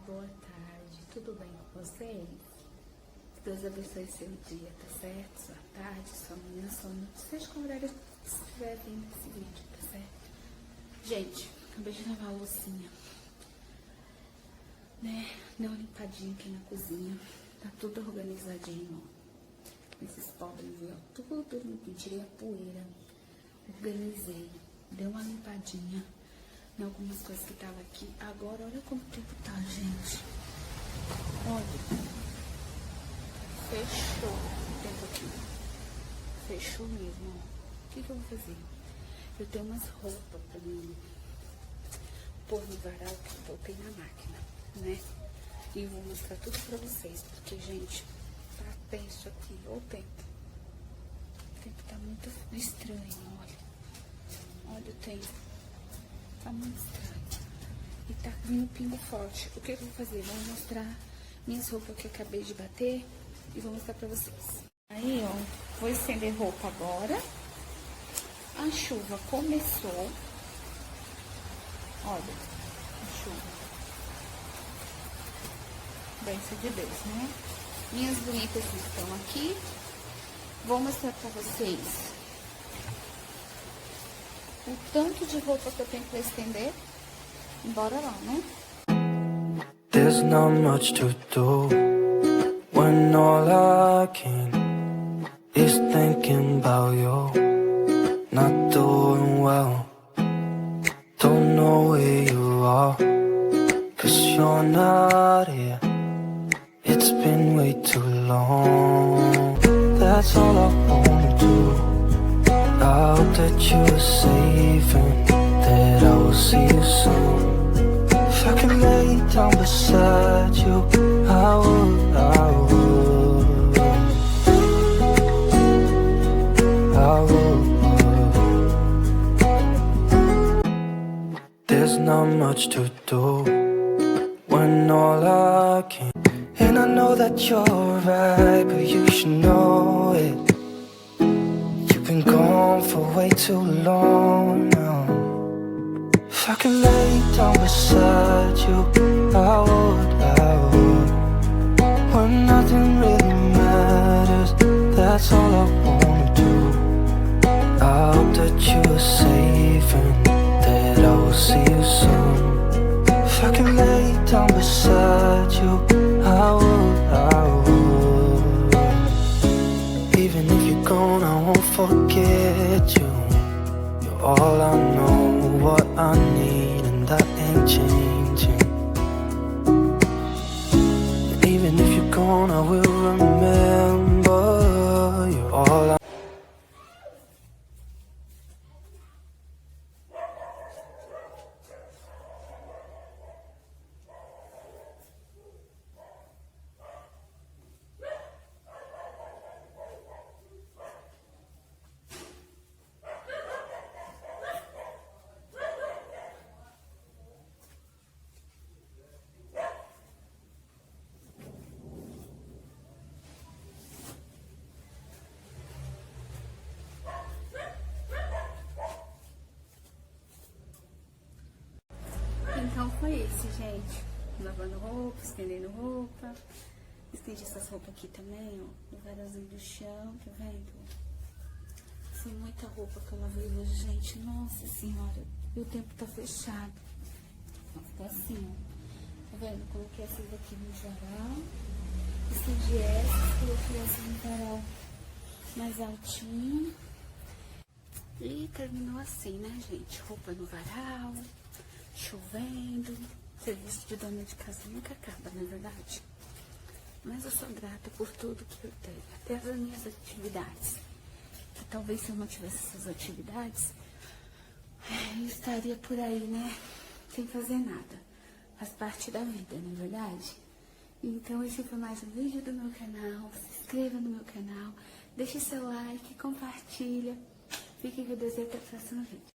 boa tarde, tudo bem com vocês? Deus abençoe seu dia, tá certo? Sua tarde, sua manhã, sua noite, seja com o horário que você estiver vendo esse vídeo, tá certo? Gente, acabei de lavar a loucinha, né? Dei uma limpadinha aqui na cozinha, tá tudo organizadinho, ó. Esses pobres, viu? Tudo limpinho, tirei a poeira, organizei, dei uma limpadinha em algumas coisas que tava aqui. Agora, olha como o tempo tá, gente. Olha, fechou o tempo aqui. Fechou mesmo, ó. O que eu vou fazer? Eu tenho umas roupas pra mim pôr no varal que eu botei na máquina, né? E vou mostrar tudo pra vocês, porque, gente, tá tenso aqui, olha o tempo. O tempo tá muito estranho, olha. Olha o tempo. Tá muito estranho. E tá vindo pingo forte. O que eu vou fazer? Vou mostrar minhas roupas que eu acabei de bater e vou mostrar pra vocês. Aí, ó, vou estender roupa agora. A chuva começou. Olha, a chuva. Bênção de Deus, né? Minhas bonitas estão aqui. Vou mostrar pra vocês o tanto de roupa que eu tenho pra estender. Bora lá, né? There's not much to do when all I can is thinking about you. Not doing well, don't know where you are, 'cause you're not here. It's been way too long. That's all I wanna do. I hope that you are safe and that I will see you soon. If I can lay down beside you, I would, I would, I would. There's not much to do when all I can. And I know that you're right, but you should know it. Been gone for way too long now. If I could lay down beside you, I would. When nothing really matters, that's all I wanna do. I hope that you are safe and that I will see you soon. If I could lay down beside you, I would. Even if you're gone, I won't forget you. You're all I know, what I need, and that ain't changing. And even if you're gone, I will remember. You're all I. Então foi esse, gente. Lavando roupa, estendendo roupa. Estendi essas roupas aqui também, ó. No varalzinho do chão, tá vendo? Foi muita roupa que eu lavei hoje, gente. Nossa senhora. E o tempo tá fechado. Tá assim, ó. Tá vendo? Coloquei essas aqui no varal. Estendi essas, coloquei essas no varal mais altinho. E terminou assim, né, gente? Roupa no varal. Chovendo, serviço de dona de casa nunca acaba, não é verdade? Mas eu sou grata por tudo que eu tenho, até as minhas atividades. Que talvez se eu não tivesse essas atividades, eu estaria por aí, né? Sem fazer nada. Faz parte da vida, não é verdade? Então esse foi mais um vídeo do meu canal. Se inscreva no meu canal, deixe seu like, compartilha. Fiquem com Deus e até o próximo vídeo.